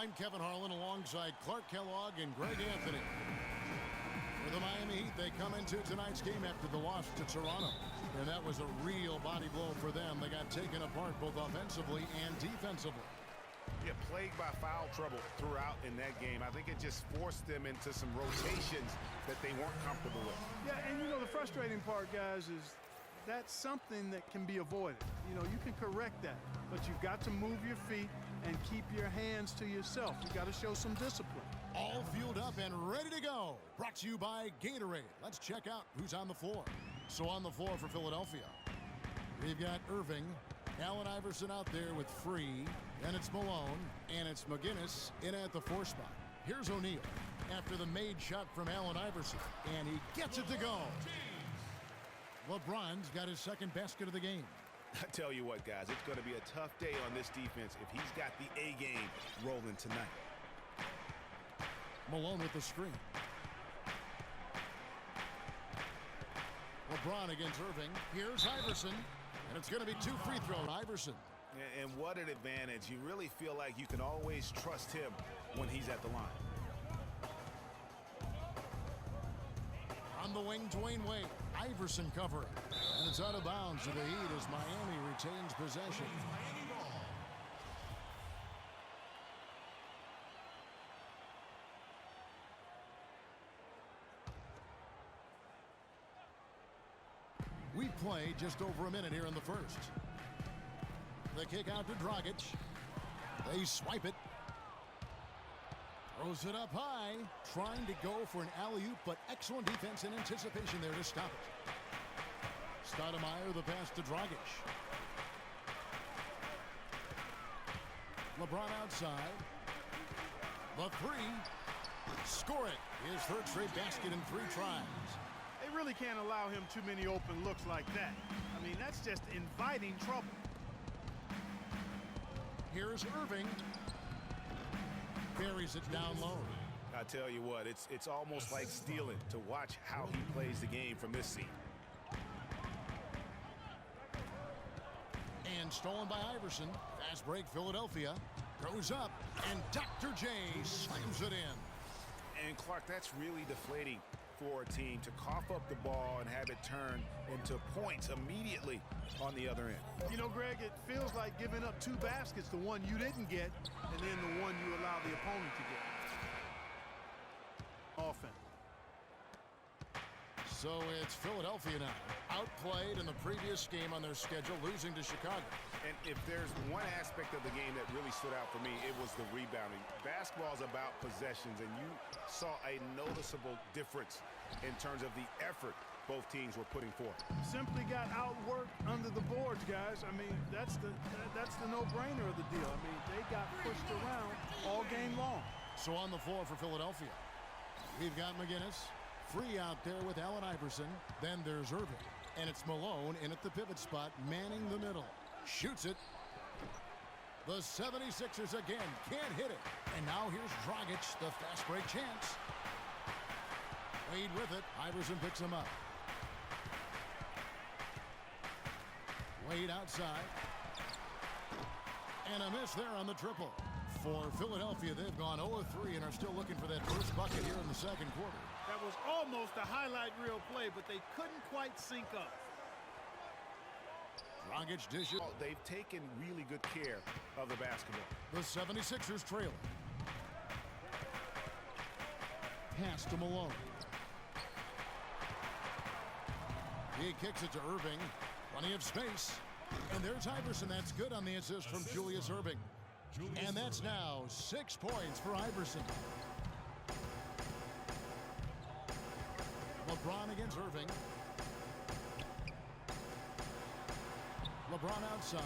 I'm Kevin Harlan alongside Clark Kellogg and Greg Anthony. For the Miami Heat, they come into tonight's game after the loss to Toronto. And that was a real body blow for them. They got taken apart both offensively and defensively. Yeah, plagued by foul trouble throughout in that game. I think it just forced them into some rotations that they weren't comfortable with. Yeah, and you know the frustrating part, guys, is that's something that can be avoided. You know, you can correct that, but you've got to move your feet and keep your hands to yourself. You've got to show some discipline. All fueled up and ready to go. Brought to you by Gatorade. Let's check out who's on the floor. So on the floor for Philadelphia, we've got Irving, Allen Iverson out there with Free, and it's Malone, and it's McGinnis in at the 4 spot. Here's O'Neal after the made shot from Allen Iverson, and he gets it to go. LeBron's got his second basket of the game. I tell you what, guys, it's going to be a tough day on this defense if he's got the A game rolling tonight. Malone with the screen. LeBron against Irving. Here's Iverson. And it's going to be 2 free throws. Iverson. And what an advantage. You really feel like you can always trust him when he's at the line. On the wing, Dwayne Wade. Iverson covering. And it's out of bounds to the Heat as Miami retains possession. We've played just over a minute here in the first. The kick out to Dragic. They swipe it. Throws it up high. Trying to go for an alley-oop, but excellent defense and anticipation there to stop it. Stoudemire, the pass to Dragic. LeBron outside. The 3. Score it. His third straight basket in 3 tries. They really can't allow him too many open looks like that. I mean, that's just inviting trouble. Here's Irving. Buries it down low. I tell you what, it's almost like stealing to watch how he plays the game from this seat. And stolen by Iverson. Fast break, Philadelphia. Goes up, and Dr. J slams it in. And Clark, that's really deflating for a team to cough up the ball and have it turn into points immediately on the other end. You know, Greg, it feels like giving up 2 baskets, the one you didn't get, and then the one you allow the opponent to get. Offense. So it's Philadelphia now. Outplayed in the previous game on their schedule, losing to Chicago. And if there's one aspect of the game that really stood out for me, it was the rebounding. Basketball is about possessions, and you saw a noticeable difference in terms of the effort both teams were putting forth. Simply got outworked under the boards, guys. I mean, that's the no-brainer of the deal. I mean, they got pushed around all game long. So on the floor for Philadelphia, we've got McGinnis. Free out there with Allen Iverson. Then there's Irving. And it's Malone in at the pivot spot, manning the middle. Shoots it. The 76ers again can't hit it. And now here's Dragic, the fast break chance. Wade with it. Iverson picks him up. Wade outside. And a miss there on the triple. For Philadelphia, they've gone 0-3 and are still looking for that first bucket here in the second quarter. That was almost a highlight reel play, but they couldn't quite sync up. Dragic dishes. They've taken really good care of the basketball. The 76ers trailing. Pass to Malone. He kicks it to Irving. Plenty of space. And there's Iverson. That's good on the assist from Julius Irving. And that's now 6 points for Iverson. LeBron against Irving. LeBron outside.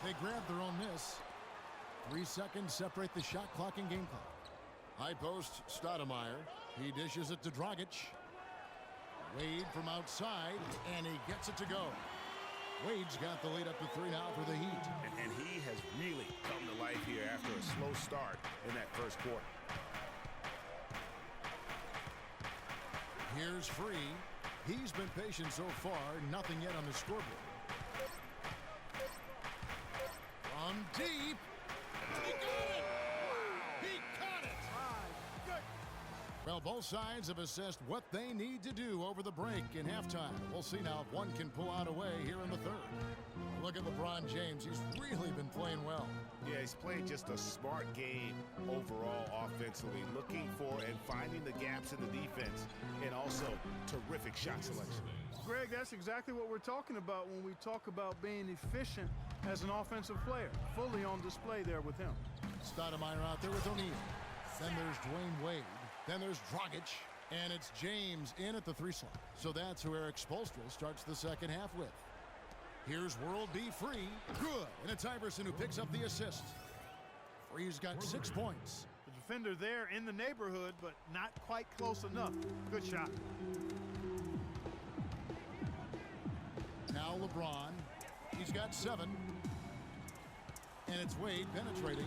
They grab their own miss. 3 seconds separate the shot clock and game clock. High post, Stoudemire. He dishes it to Dragic. Wade from outside, and he gets it to go. Wade's got the lead up to 3 now for the Heat. And he has really come to life here after a slow start in that first quarter. Here's Free. He's been patient so far. Nothing yet on the scoreboard. From deep. He Well, both sides have assessed what they need to do over the break in halftime. We'll see now if one can pull out a way here in the third. Look at LeBron James. He's really been playing well. Yeah, he's played just a smart game overall offensively, looking for and finding the gaps in the defense, and also terrific shot selection. Greg, that's exactly what we're talking about when we talk about being efficient as an offensive player. Fully on display there with him. Stoudemire out there with O'Neal. Then there's Dwayne Wade. Then there's Dragic. And it's James in at the 3 slot. So that's who Eric Spoelstra starts the second half with. Here's World B. Free. Good. And it's Iverson who picks up the assist. Free's got 6 points. The defender there in the neighborhood, but not quite close enough. Good shot. Now LeBron. He's got 7. And it's Wade penetrating.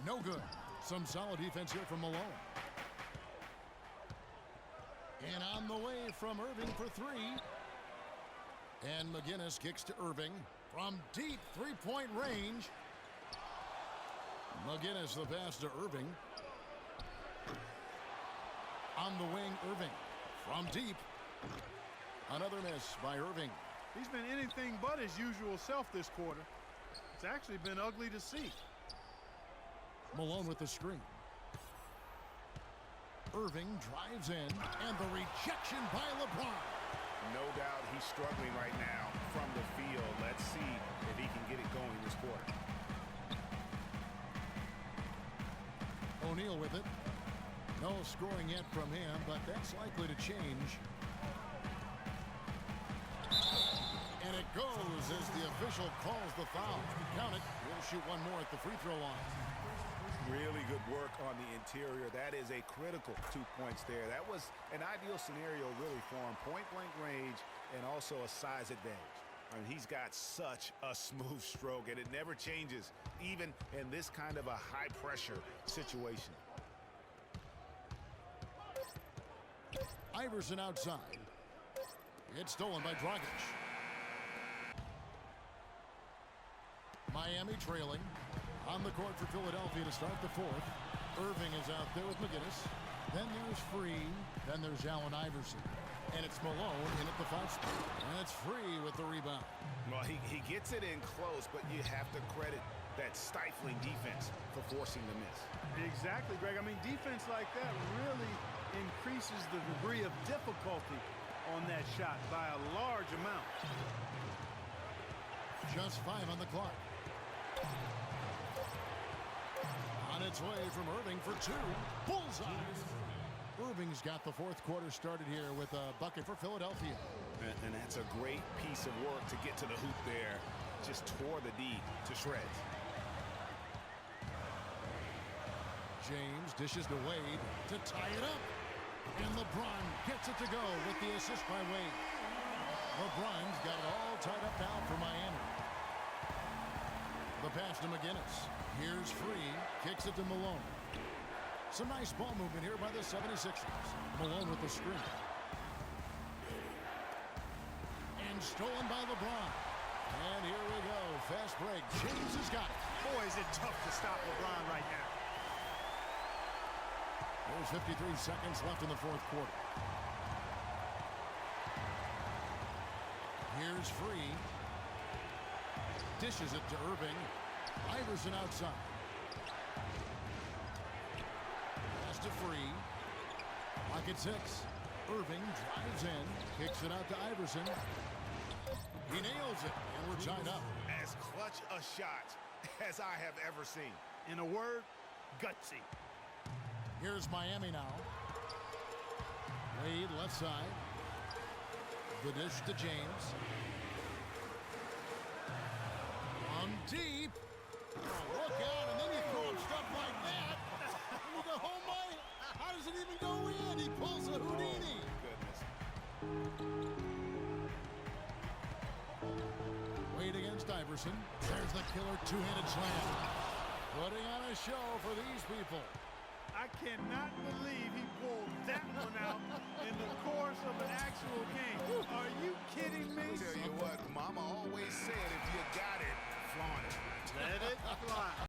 No good. Some solid defense here from Malone. And on the way from Irving for 3. And McGinnis kicks to Irving from deep three-point range. McGinnis the pass to Irving. On the wing, Irving from deep. Another miss by Irving. He's been anything but his usual self this quarter. It's actually been ugly to see. Malone with the screen. Irving drives in, and the rejection by LeBron. No doubt he's struggling right now from the field. Let's see if he can get it going this quarter. O'Neal with it. No scoring yet from him, but that's likely to change. And it goes as the official calls the foul. Count it. We'll shoot one more at the free throw line. Really good work on the interior. That is a critical 2 points there. That was an ideal scenario really for him. Point-blank range and also a size advantage. I mean, he's got such a smooth stroke, and it never changes, even in this kind of a high-pressure situation. Iverson outside. It's stolen by Dragic. Miami trailing. On the court for Philadelphia to start the fourth. Irving is out there with McGinnis. Then there's Free. Then there's Allen Iverson. And it's Malone in at the 5 spot. And it's Free with the rebound. Well, he gets it in close, but you have to credit that stifling defense for forcing the miss. Exactly, Greg. I mean, defense like that really increases the degree of difficulty on that shot by a large amount. Just 5 on the clock. On its way from Irving for 2. Bullseye. Irving's got the fourth quarter started here with a bucket for Philadelphia. And that's a great piece of work to get to the hoop there. Just tore the D to shreds. James dishes to Wade to tie it up. And LeBron gets it to go with the assist by Wade. LeBron's got it all tied up now for Miami. The pass to McGinnis. Here's Free. Kicks it to Malone. Some nice ball movement here by the 76ers. Malone with the screen. And stolen by LeBron. And here we go. Fast break. James has got it. Boy, is it tough to stop LeBron right now. There's 53 seconds left in the fourth quarter. Here's Free. Dishes it to Irving. Iverson outside. Pass to Free. Pocket 6. Irving drives in. Kicks it out to Iverson. He nails it. And we're tied up. As clutch a shot as I have ever seen. In a word, gutsy. Here's Miami now. Wade left side. The dish to James. On deep. Oh, look out, and then you throw him stuff like that. You go, oh my, how does it even go in? He pulls a Houdini. Goodness. Wade against Iverson. There's the killer two-handed slam. Putting on a show for these people. I cannot believe he pulled that one out in the course of an actual game. Are you kidding me? I'll tell you what, Mama always said if you got it, flaunt it. Let it fly.